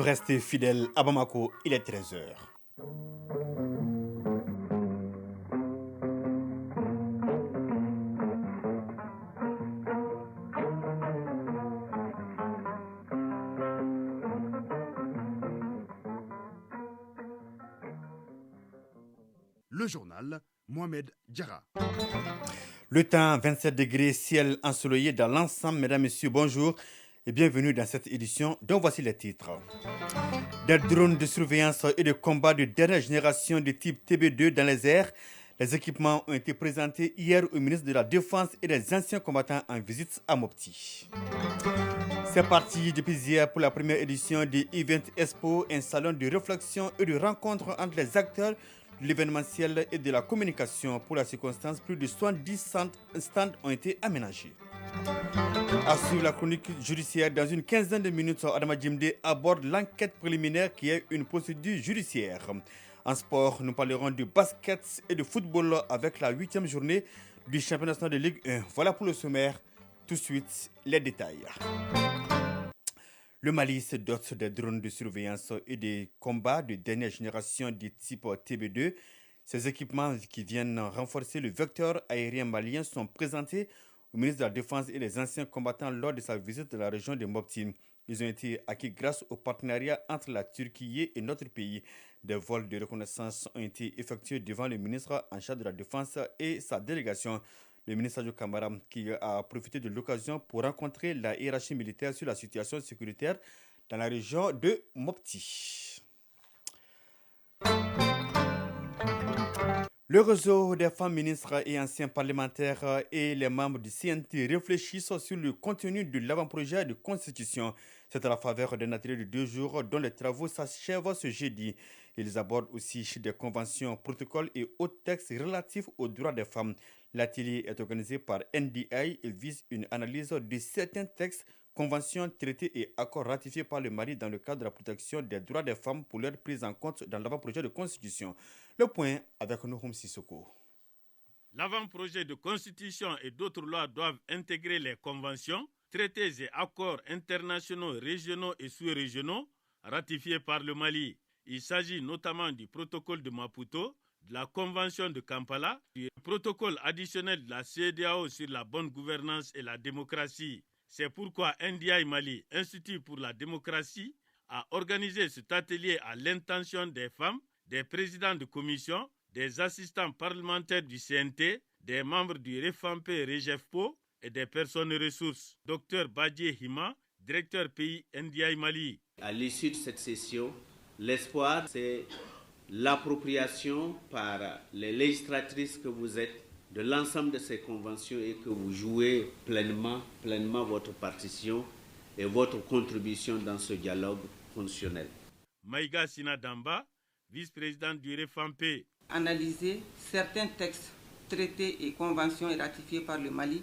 Restez fidèles à Bamako, il est 13 heures. Le journal, Mohamed Diarra. Le temps, 27 degrés, ciel ensoleillé dans l'ensemble. Mesdames, Messieurs, bonjour et bienvenue dans cette édition dont voici les titres. Des drones de surveillance et de combat de dernière génération de type TB2 dans les airs. Les équipements ont été présentés hier au ministre de la Défense et des anciens combattants en visite à Mopti. C'est parti depuis hier pour la première édition de Event Expo, un salon de réflexion et de rencontre entre les acteurs de l'événementiel et de la communication. Pour la circonstance, plus de 70 stands ont été aménagés. À suivre la chronique judiciaire dans une quinzaine de minutes, Adama Djimde aborde l'enquête préliminaire qui est une procédure judiciaire. En sport, nous parlerons du basket et de football avec la 8e journée du championnat national de Ligue 1. Voilà pour le sommaire. Tout de suite, les détails. Le Mali se dote des drones de surveillance et des combats de dernière génération du type TB2. Ces équipements qui viennent renforcer le vecteur aérien malien sont présentés au ministre de la Défense et les anciens combattants lors de sa visite de la région de Mopti. Ils ont été acquis grâce au partenariat entre la Turquie et notre pays. Des vols de reconnaissance ont été effectués devant le ministre en charge de la Défense et sa délégation. Le ministre Sadio Kamara qui a profité de l'occasion pour rencontrer la hiérarchie militaire sur la situation sécuritaire dans la région de Mopti. Le réseau des femmes ministres et anciens parlementaires et les membres du CNT réfléchissent sur le contenu de l'avant-projet de constitution. C'est à la faveur d'un atelier de 2 jours dont les travaux s'achèvent ce jeudi. Ils abordent aussi des conventions, protocoles et autres textes relatifs aux droits des femmes. L'atelier est organisé par NDI et vise une analyse de certains textes, conventions, traités et accords ratifiés par le Mali dans le cadre de la protection des droits des femmes pour leur prise en compte dans l'avant-projet de constitution. Le point avec Nouhoum Sissoko. L'avant-projet de constitution et d'autres lois doivent intégrer les conventions, traités et accords internationaux, régionaux et sous-régionaux ratifiés par le Mali. Il s'agit notamment du protocole de Maputo, de la convention de Kampala, du protocole additionnel de la CEDEAO sur la bonne gouvernance et la démocratie. C'est pourquoi NDI Mali, Institut pour la démocratie, a organisé cet atelier à l'intention des femmes, des présidents de commission, des assistants parlementaires du CNT, des membres du REFAMP REGEFPO et des personnes ressources. Dr Badje Hima, directeur pays NDI Mali. À l'issue de cette session, l'espoir, c'est l'appropriation par les législatrices que vous êtes de l'ensemble de ces conventions et que vous jouez pleinement votre partition et votre contribution dans ce dialogue fonctionnel. Maïga Sinadamba, vice-présidente du REFAMP. Analyser certains textes, traités et conventions ratifiés par le Mali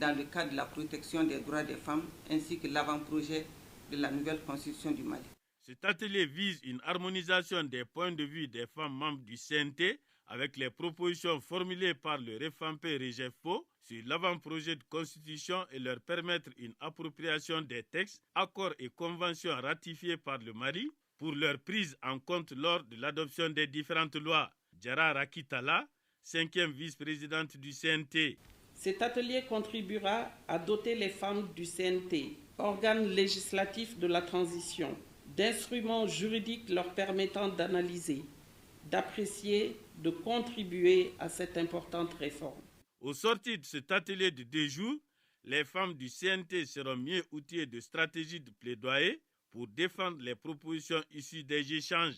dans le cadre de la protection des droits des femmes ainsi que l'avant-projet de la nouvelle constitution du Mali. Cet atelier vise une harmonisation des points de vue des femmes membres du CNT avec les propositions formulées par le REFAMP REGEFPO sur l'avant-projet de constitution et leur permettre une appropriation des textes, accords et conventions ratifiés par le Mali pour leur prise en compte lors de l'adoption des différentes lois. Djara Rakitala, 5e vice-présidente du CNT. Cet atelier contribuera à doter les femmes du CNT, organe législatif de la transition, d'instruments juridiques leur permettant d'analyser, d'apprécier, de contribuer à cette importante réforme. Au sortir de cet atelier de 2 jours, les femmes du CNT seront mieux outillées de stratégies de plaidoyer pour défendre les propositions issues des échanges.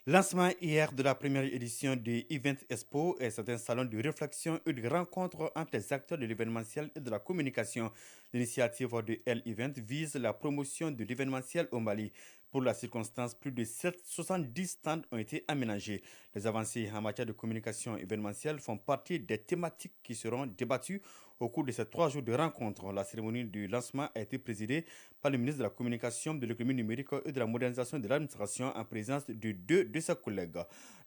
Lancement hier de la première édition de Event Expo et c'est un salon de réflexion et de rencontre entre les acteurs de l'événementiel et de la communication. L'initiative de L-Event vise la promotion de l'événementiel au Mali. Pour la circonstance, plus de 70 stands ont été aménagés. Les avancées en matière de communication événementielle font partie des thématiques qui seront débattues au cours de ces 3 jours de rencontre. La cérémonie du lancement a été présidée par le ministre de la Communication, de l'économie numérique et de la modernisation de l'administration en présence de 2 de ses collègues.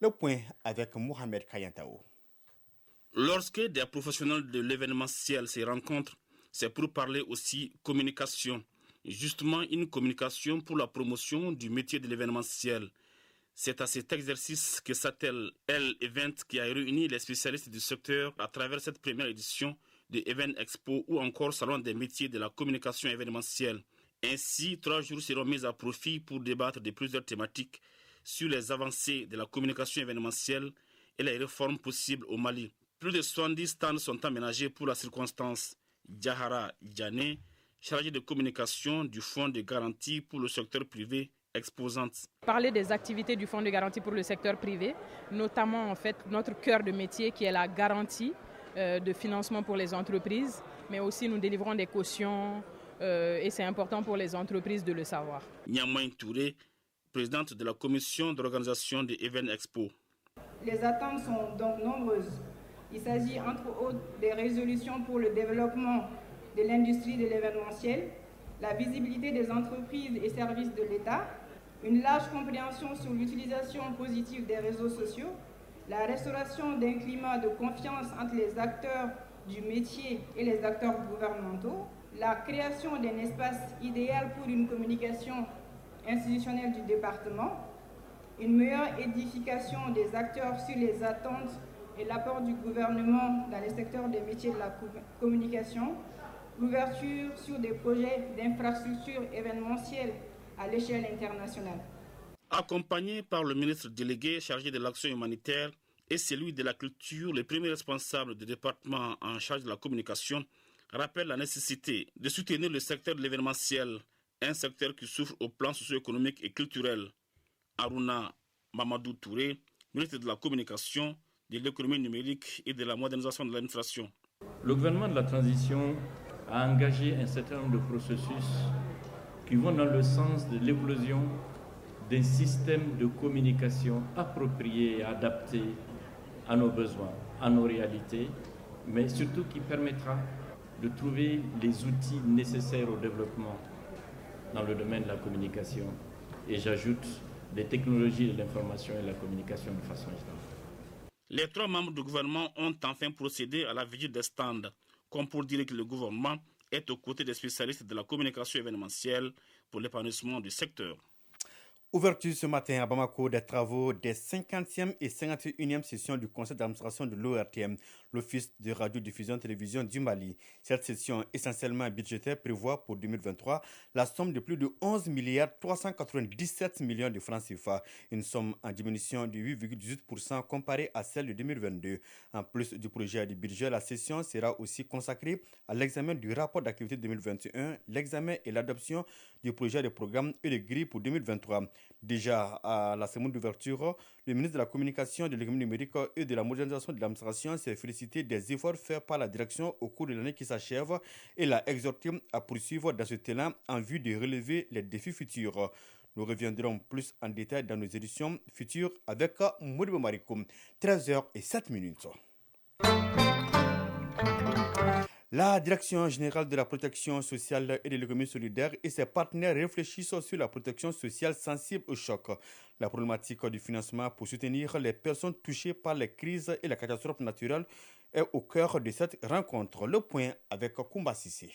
Le point avec Mohamed Kayantao. Lorsque des professionnels de l'événementiel se rencontrent, c'est pour parler aussi communication, justement une communication pour la promotion du métier de l'événementiel. C'est à cet exercice que s'attelle L-Event qui a réuni les spécialistes du secteur à travers cette première édition de Event Expo ou encore Salon des métiers de la communication événementielle. Ainsi, 3 jours seront mis à profit pour débattre de plusieurs thématiques sur les avancées de la communication événementielle et les réformes possibles au Mali. Plus de 70 stands sont aménagés pour la circonstance. Diahara Diané, chargé de communication du Fonds de garantie pour le secteur privé, exposante. Parler des activités du Fonds de garantie pour le secteur privé, notamment en fait notre cœur de métier qui est la garantie de financement pour les entreprises, mais aussi nous délivrons des cautions et c'est important pour les entreprises de le savoir. Niamouine Touré, présidente de la commission d'organisation de Event Expo. Les attentes sont donc nombreuses. Il s'agit entre autres des résolutions pour le développement de l'industrie de l'événementiel, la visibilité des entreprises et services de l'État, une large compréhension sur l'utilisation positive des réseaux sociaux, la restauration d'un climat de confiance entre les acteurs du métier et les acteurs gouvernementaux, la création d'un espace idéal pour une communication institutionnelle du département, une meilleure édification des acteurs sur les attentes et l'apport du gouvernement dans les secteurs des métiers de la communication, l'ouverture sur des projets d'infrastructures événementielles à l'échelle internationale. Accompagné par le ministre délégué chargé de l'action humanitaire et celui de la culture, le premier responsable du département en charge de la communication rappelle la nécessité de soutenir le secteur de l'événementiel, un secteur qui souffre au plan socio-économique et culturel. Aruna Mamadou Touré, ministre de la communication, de l'économie numérique et de la modernisation de l'administration. Le gouvernement de la transition a engagé un certain nombre de processus qui vont dans le sens de l'éclosion d'un système de communication approprié et adapté à nos besoins, à nos réalités, mais surtout qui permettra de trouver les outils nécessaires au développement dans le domaine de la communication. Et j'ajoute les technologies de l'information et de la communication de façon générale. Les 3 membres du gouvernement ont enfin procédé à la visite des stands, comme pour dire que le gouvernement est aux côtés des spécialistes de la communication événementielle pour l'épanouissement du secteur. Ouverture ce matin à Bamako des travaux des 50e et 51e sessions du conseil d'administration de l'ORTM, l'Office de radiodiffusion-télévision du Mali. Cette session essentiellement budgétaire prévoit pour 2023 la somme de plus de 11 milliards 397 millions de francs CFA, une somme en diminution de 8,18% comparée à celle de 2022. En plus du projet de budget, la session sera aussi consacrée à l'examen du rapport d'activité 2021, l'examen et l'adoption du projet de programme et de grille pour 2023. Déjà à la semaine d'ouverture, le ministre de la Communication, de l'économie numérique et de la modernisation de l'administration s'est félicité des efforts faits par la direction au cours de l'année qui s'achève et l'a exhorté à poursuivre dans ce élan en vue de relever les défis futurs. Nous reviendrons plus en détail dans nos éditions futures avec Modibo Marikoum, 13h07. La Direction générale de la protection sociale et de l'économie solidaire et ses partenaires réfléchissent sur la protection sociale sensible au choc. La problématique du financement pour soutenir les personnes touchées par les crises et les catastrophes naturelles est au cœur de cette rencontre. Le point avec Koumba Sissé.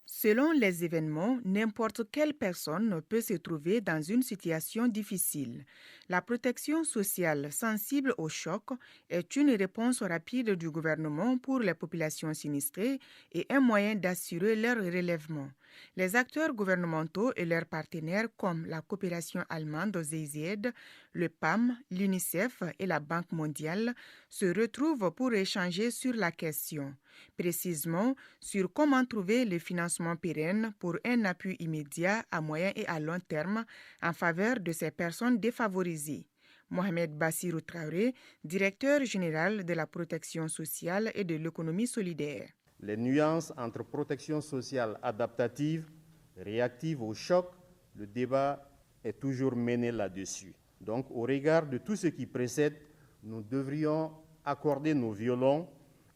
Selon les événements, n'importe quelle personne peut se trouver dans une situation difficile. La protection sociale sensible au choc est une réponse rapide du gouvernement pour les populations sinistrées et un moyen d'assurer leur relèvement. Les acteurs gouvernementaux et leurs partenaires comme la coopération allemande ZIZ, le PAM, l'UNICEF et la Banque mondiale se retrouvent pour échanger sur la question, précisément sur comment trouver le financement pérenne pour un appui immédiat à moyen et à long terme en faveur de ces personnes défavorisées. Mohamed Bassirou Traoré, directeur général de la protection sociale et de l'économie solidaire. Les nuances entre protection sociale adaptative, réactive au choc, le débat est toujours mené là-dessus. Donc, au regard de tout ce qui précède, nous devrions accorder nos violons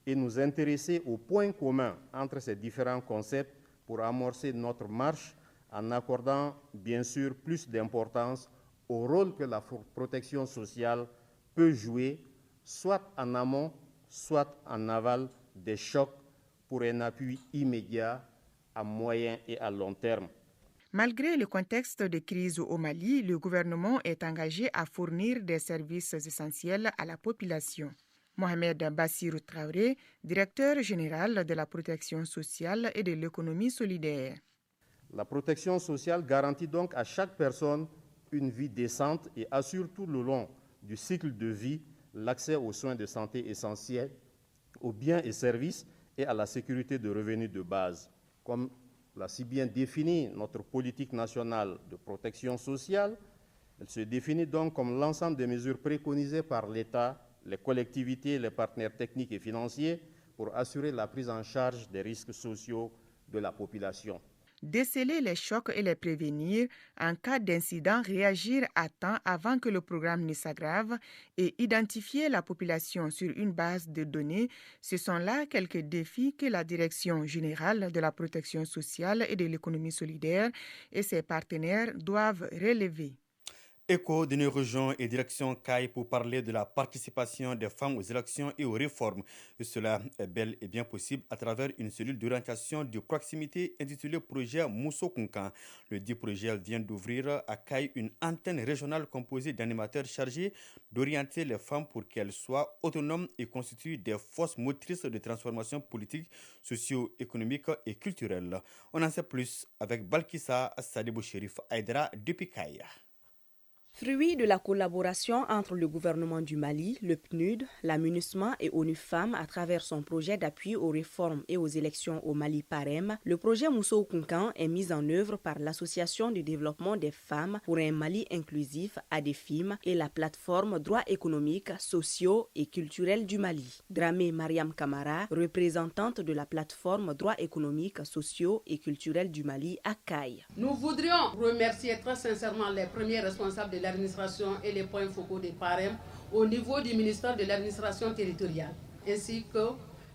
et nous intéresser aux points communs entre ces différents concepts pour amorcer notre marche en accordant, bien sûr, plus d'importance au rôle que la protection sociale peut jouer, soit en amont, soit en aval des chocs, pour un appui immédiat à moyen et à long terme. Malgré le contexte de crise au Mali, le gouvernement est engagé à fournir des services essentiels à la population. Mohamed Bassirou Traoré, directeur général de la protection sociale et de l'économie solidaire. La protection sociale garantit donc à chaque personne une vie décente et assure tout le long du cycle de vie l'accès aux soins de santé essentiels, aux biens et services et à la sécurité de revenus de base. Comme l'a si bien défini notre politique nationale de protection sociale, elle se définit donc comme l'ensemble des mesures préconisées par l'État, les collectivités et les partenaires techniques et financiers pour assurer la prise en charge des risques sociaux de la population. Déceler les chocs et les prévenir, en cas d'incident, réagir à temps avant que le programme ne s'aggrave et identifier la population sur une base de données, ce sont là quelques défis que la Direction générale de la protection sociale et de l'économie solidaire et ses partenaires doivent relever. Écho de nos régions et direction CAI pour parler de la participation des femmes aux élections et aux réformes. Et cela est bel et bien possible à travers une cellule d'orientation de proximité intitulée Projet Mousso Kunkan. Le dit projet vient d'ouvrir à CAI une antenne régionale composée d'animateurs chargés d'orienter les femmes pour qu'elles soient autonomes et constituent des forces motrices de transformation politique, socio-économique et culturelle. On en sait plus avec Balkissa Sadibou Chérif Aïdara depuis CAI. Fruit de la collaboration entre le gouvernement du Mali, le PNUD, la MINUSMA et ONU Femmes à travers son projet d'appui aux réformes et aux élections au Mali PAREM, le projet Mousso Kunkan est mis en œuvre par l'Association du développement des femmes pour un Mali inclusif ADEFIM et la plateforme Droits économiques, sociaux et culturels du Mali. Dramé Mariam Kamara, représentante de la plateforme Droits économiques, sociaux et culturels du Mali à CAI. Nous voudrions remercier très sincèrement les premiers responsables de l'administration et les points focaux des PAREM au niveau du ministère de l'administration territoriale, ainsi que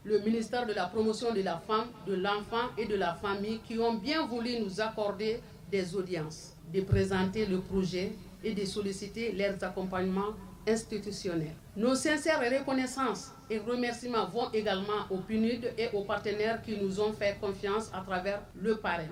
le ministère de la promotion de la femme, de l'enfant et de la famille qui ont bien voulu nous accorder des audiences, de présenter le projet et de solliciter leurs accompagnements institutionnels. Nos sincères reconnaissances et remerciements vont également au PNUD et aux partenaires qui nous ont fait confiance à travers le PAREM.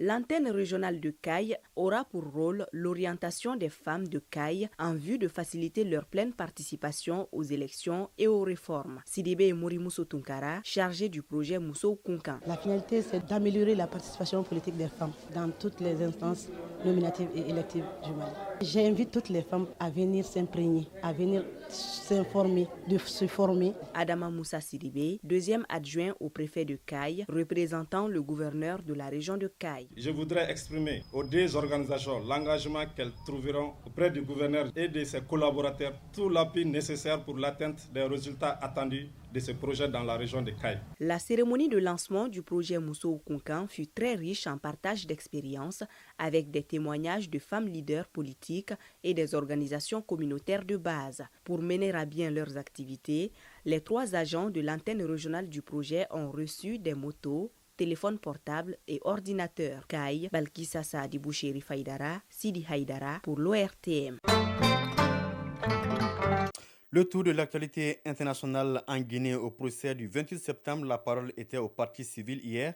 L'antenne régionale de CAI aura pour rôle l'orientation des femmes de CAI en vue de faciliter leur pleine participation aux élections et aux réformes. Sidibé Morimousso Tunkara, chargé du projet Mousso Kunkan. La finalité, c'est d'améliorer la participation politique des femmes dans toutes les instances nominatives et électives du Mali. J'invite toutes les femmes à venir s'imprégner, à venir s'informer, de se former. Adama Moussa Sidibé, deuxième adjoint au préfet de CAI, représentant le gouverneur de la région de CAI. Je voudrais exprimer aux deux organisations l'engagement qu'elles trouveront auprès du gouverneur et de ses collaborateurs tout l'appui nécessaire pour l'atteinte des résultats attendus de ce projet dans la région de CAI. La cérémonie de lancement du projet Mousso Kunkan fut très riche en partage d'expériences avec des témoignages de femmes leaders politiques et des organisations communautaires de base. Pour mener à bien leurs activités, les 3 agents de l'antenne régionale du projet ont reçu des motos, téléphones portables et ordinateurs. CAI, Balkissa Sadibou Chérif Aïdara, Sidi Haïdara pour l'ORTM. Le tour de l'actualité internationale en Guinée au procès du 28 septembre, la parole était aux parties civiles hier,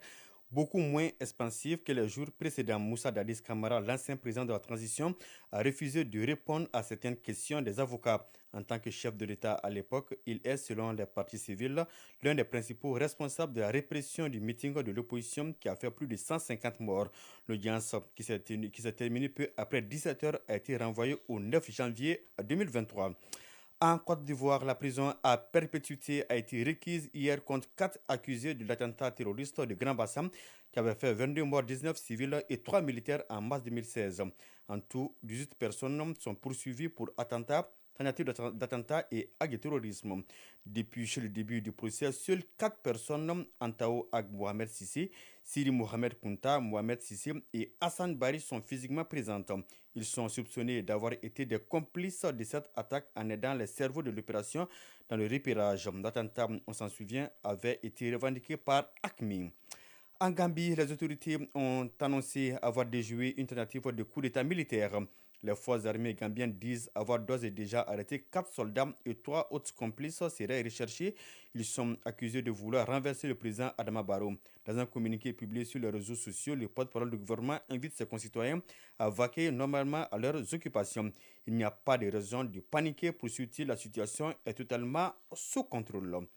beaucoup moins expansive que les jours précédents. Moussa Dadis Camara, l'ancien président de la transition, a refusé de répondre à certaines questions des avocats. En tant que chef de l'État à l'époque, il est, selon les parties civiles, l'un des principaux responsables de la répression du meeting de l'opposition qui a fait plus de 150 morts. L'audience qui s'est terminée peu après 17 heures a été renvoyée au 9 janvier 2023. En Côte d'Ivoire, la prison à perpétuité a été requise hier contre 4 accusés de l'attentat terroriste de Grand Bassam qui avait fait 22 morts, 19 civils et 3 militaires en mars 2016. En tout, 18 personnes sont poursuivies pour attentat, tentative d'attentat et acte de terrorisme. Depuis le début du procès, seules 4 personnes, Antao Ag Mohamed Sissi, Siri Mohamed Kunta, Mohamed Sissi et Hassan Bari sont physiquement présentes. Ils sont soupçonnés d'avoir été des complices de cette attaque en aidant les cerveaux de l'opération dans le repérage. L'attentat, on s'en souvient, avait été revendiqué par ACMI. En Gambie, les autorités ont annoncé avoir déjoué une tentative de coup d'État militaire. Les forces armées gambiennes disent avoir d'ores et déjà arrêté 4 soldats et 3 autres complices seraient recherchés. Ils sont accusés de vouloir renverser le président Adama Barrow. Dans un communiqué publié sur les réseaux sociaux, le porte-parole du gouvernement invite ses concitoyens à vaquer normalement à leurs occupations. Il n'y a pas de raison de paniquer, poursuit-il. La situation est totalement sous contrôle.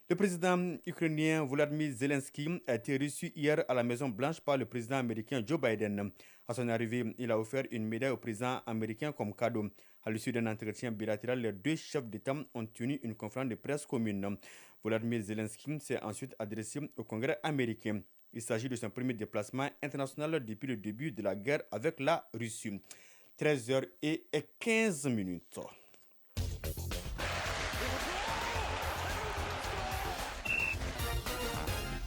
Le président ukrainien Volodymyr Zelensky a été reçu hier à la Maison-Blanche par le président américain Joe Biden. À son arrivée, il a offert une médaille au président américain comme cadeau. À l'issue d'un entretien bilatéral, les deux chefs d'État ont tenu une conférence de presse commune. Volodymyr Zelensky s'est ensuite adressé au Congrès américain. Il s'agit de son premier déplacement international depuis le début de la guerre avec la Russie. 13h15.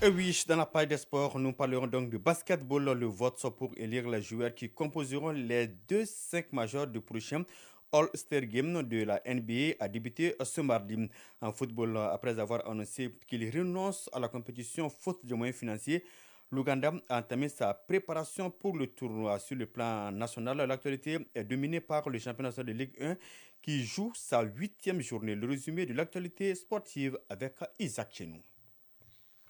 Et oui, dans la page des sports, nous parlerons donc de basketball. Le vote pour élire les joueurs qui composeront les 2-5 majors du prochain All-Star Game de la NBA a débuté ce mardi. En football, après avoir annoncé qu'il renonce à la compétition faute de moyens financiers, l'Ouganda a entamé sa préparation pour le tournoi. Sur le plan national, l'actualité est dominée par le championnat national de Ligue 1 qui joue sa 8e journée. Le résumé de l'actualité sportive avec Isaac Chenou.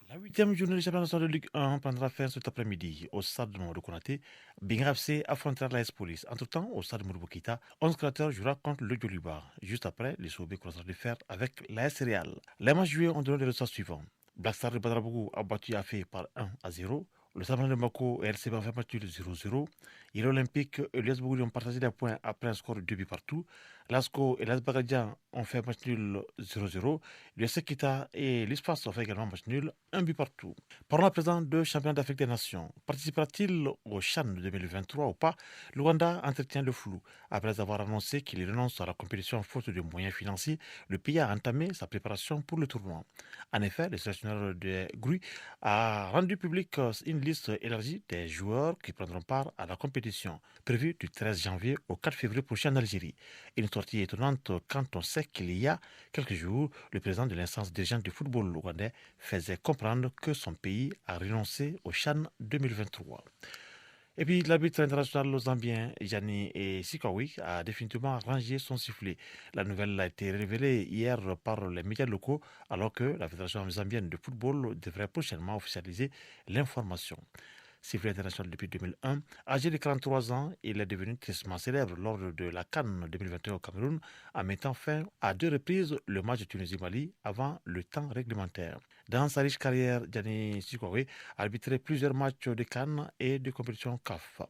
La 8e journée du championnat national de Ligue 1 prendra fin cet après-midi au stade de Mamadou Konaté. Binga FC affrontera l'AS Police. Entre-temps, au stade de Mourboukita, 11 créateurs jouera contre le Djoliba. Juste après, les Soubé croisera de fer avec l'AS Real. Les matchs joués ont donné les résultats suivants. Black Star de Badrabougou a battu Afé par 1-0. Le Sablon de Mako et LC Banfa battu de 0-0. L'Olympique Olympique et l'US Bogoudi ont partagé des points après un score de 2 buts partout. Lasco et l'AS Bagadian ont fait match nul 0-0. L'US Kita et l'Espace ont fait également match nul, 1 but partout. Parlons à présent de championnat d'Afrique des Nations. Participera-t-il au CHAN 2023 ou pas? L'Ouganda entretient le flou. Après avoir annoncé qu'il renonce à la compétition faute de moyens financiers, le pays a entamé sa préparation pour le tournoi. En effet, le sélectionneur de GRU a rendu public une liste élargie des joueurs qui prendront part à la compétition, prévue du 13 janvier au 4 février prochain en Algérie. Une sortie étonnante quand on sait qu'il y a quelques jours, le président de l'instance dirigeante du football ougandais faisait comprendre que son pays a renoncé au CHAN 2023. Et puis l'arbitre international zambien Gianni Sikawi a définitivement rangé son sifflet. La nouvelle a été révélée hier par les médias locaux alors que la Fédération zambienne de football devrait prochainement officialiser l'information. Sifflet international depuis 2001, âgé de 43 ans, il est devenu tristement célèbre lors de la CAN 2021 au Cameroun en mettant fin à 2 reprises le match de Tunisie-Mali avant le temps réglementaire. Dans sa riche carrière, Gianni Sikawi a arbitré plusieurs matchs de CAN et de compétition CAF.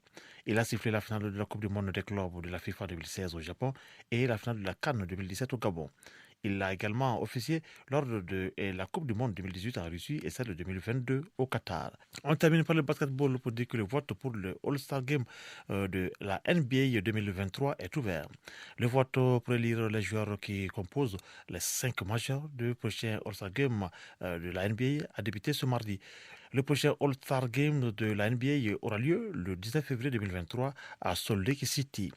Il a sifflé la finale de la Coupe du monde des clubs de la FIFA 2016 au Japon et la finale de la CAN 2017 au Gabon. Il a également officié lors de la Coupe du monde 2018 en Russie et celle de 2022 au Qatar. On termine par le basketball pour dire que le vote pour le All-Star Game de la NBA 2023 est ouvert. Le vote pour élire les joueurs qui composent les 5 majors du prochain All-Star Game de la NBA a débuté ce mardi. Le prochain All-Star Game de la NBA aura lieu le 19 février 2023 à Salt Lake City.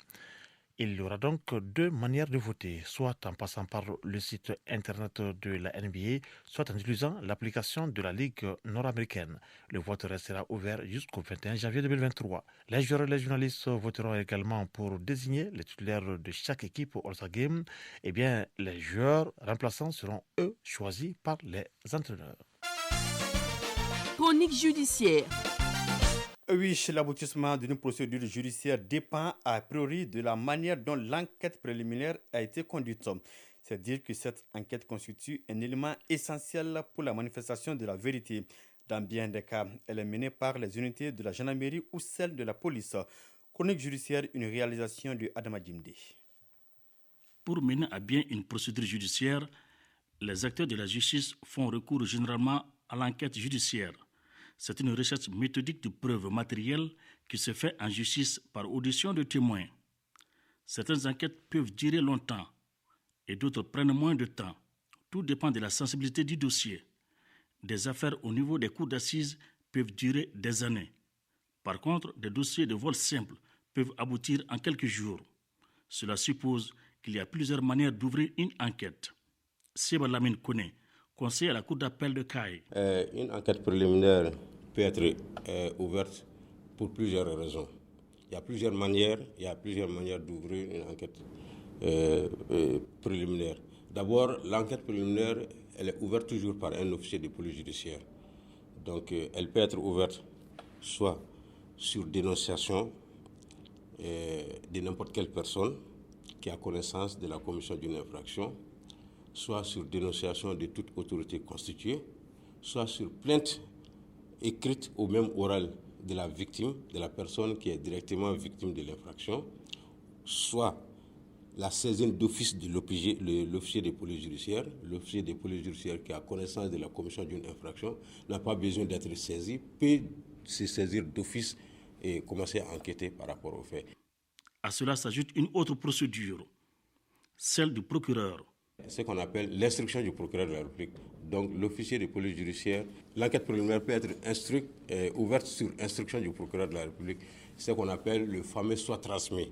Il y aura donc 2 manières de voter, soit en passant par le site internet de la NBA, soit en utilisant l'application de la Ligue nord-américaine. Le vote restera ouvert jusqu'au 21 janvier 2023. Les joueurs et les journalistes voteront également pour désigner les titulaires de chaque équipe au All-Star Game. Eh bien, les joueurs remplaçants seront, eux, choisis par les entraîneurs. Chronique judiciaire. Oui, l'aboutissement d'une procédure judiciaire dépend a priori de la manière dont l'enquête préliminaire a été conduite. C'est dire que cette enquête constitue un élément essentiel pour la manifestation de la vérité. Dans bien des cas, elle est menée par les unités de la gendarmerie ou celles de la police. Chronique judiciaire, une réalisation de Adama Djimde. Pour mener à bien une procédure judiciaire, les acteurs de la justice font recours généralement à l'enquête judiciaire. C'est une recherche méthodique de preuves matérielles qui se fait en justice par audition de témoins. Certaines enquêtes peuvent durer longtemps et d'autres prennent moins de temps. Tout dépend de la sensibilité du dossier. Des affaires au niveau des cours d'assises peuvent durer des années. Par contre, des dossiers de vol simple peuvent aboutir en quelques jours. Cela suppose qu'il y a plusieurs manières d'ouvrir une enquête. Seba Lamine Kone, conseiller à la Cour d'appel de Caille. Une enquête préliminaire peut être ouverte pour plusieurs raisons. Il y a plusieurs manières d'ouvrir une enquête préliminaire. D'abord, l'enquête préliminaire, elle est ouverte toujours par un officier de police judiciaire. Donc, elle peut être ouverte soit sur dénonciation de n'importe quelle personne qui a connaissance de la commission d'une infraction, soit sur dénonciation de toute autorité constituée, soit sur plainte écrite ou même orale de la victime, de la personne qui est directement victime de l'infraction, soit la saisine d'office de l'officier de police judiciaire. L'officier de police judiciaire qui a connaissance de la commission d'une infraction n'a pas besoin d'être saisi, peut se saisir d'office et commencer à enquêter par rapport aux faits. À cela s'ajoute une autre procédure, celle du procureur. Ce qu'on appelle l'instruction du procureur de la République. Donc l'officier de police judiciaire, l'enquête préliminaire peut être ouverte sur instruction du procureur de la République, ce qu'on appelle le fameux soit transmis.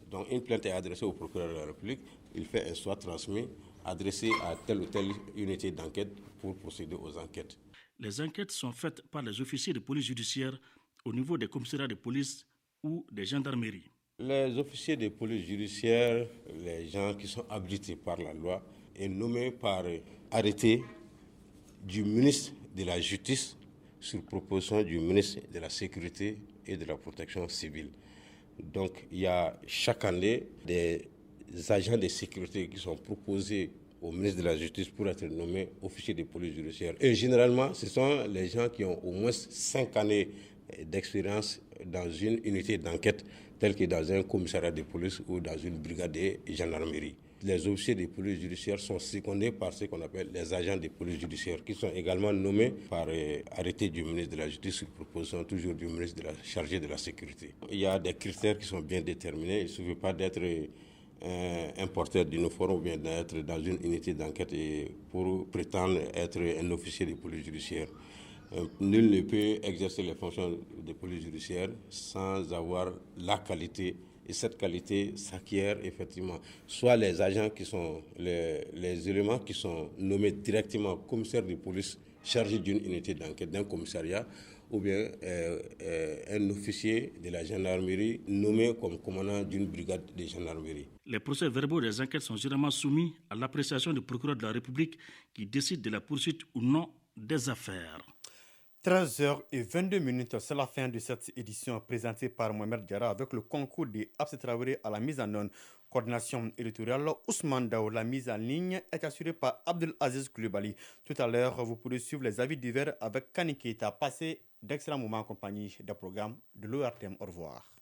Donc une plainte est adressée au procureur de la République, il fait un soit transmis adressé à telle ou telle unité d'enquête pour procéder aux enquêtes. Les enquêtes sont faites par les officiers de police judiciaire au niveau des commissariats de police ou des gendarmeries. Les officiers de police judiciaire, les gens qui sont habilités par la loi, est nommé par arrêté du ministre de la Justice sur proposition du ministre de la Sécurité et de la Protection civile. Donc il y a chaque année des agents de sécurité qui sont proposés au ministre de la Justice pour être nommés officiers de police judiciaire. Et généralement, ce sont les gens qui ont au moins 5 années d'expérience dans une unité d'enquête telle que dans un commissariat de police ou dans une brigade de gendarmerie. Les officiers de police judiciaire sont secondés par ce qu'on appelle les agents de police judiciaire qui sont également nommés par arrêté du ministre de la Justice sur proposition toujours du ministre chargé de la Sécurité. Il y a des critères qui sont bien déterminés. Il ne suffit pas d'être un porteur d'uniforme ou bien d'être dans une unité d'enquête pour prétendre être un officier de police judiciaire. Nul ne peut exercer les fonctions de police judiciaire sans avoir la qualité. Et cette qualité s'acquiert effectivement soit les agents qui sont les éléments qui sont nommés directement commissaire de police chargé d'une unité d'enquête d'un commissariat ou bien un officier de la gendarmerie nommé comme commandant d'une brigade de gendarmerie. Les procès-verbaux des enquêtes sont généralement soumis à l'appréciation du procureur de la République qui décide de la poursuite ou non des affaires. 13h22, c'est la fin de cette édition présentée par Mohamed Diarra avec le concours de Abse Traoré à la mise en œuvre. Coordination éditoriale, Ousmane Daou. La mise en ligne est assurée par Abdel Aziz Koulibaly. Tout à l'heure, vous pourrez suivre les avis divers avec Kani Keita. Passez d'excellents moments en compagnie des programmes de l'ORTM. Au revoir.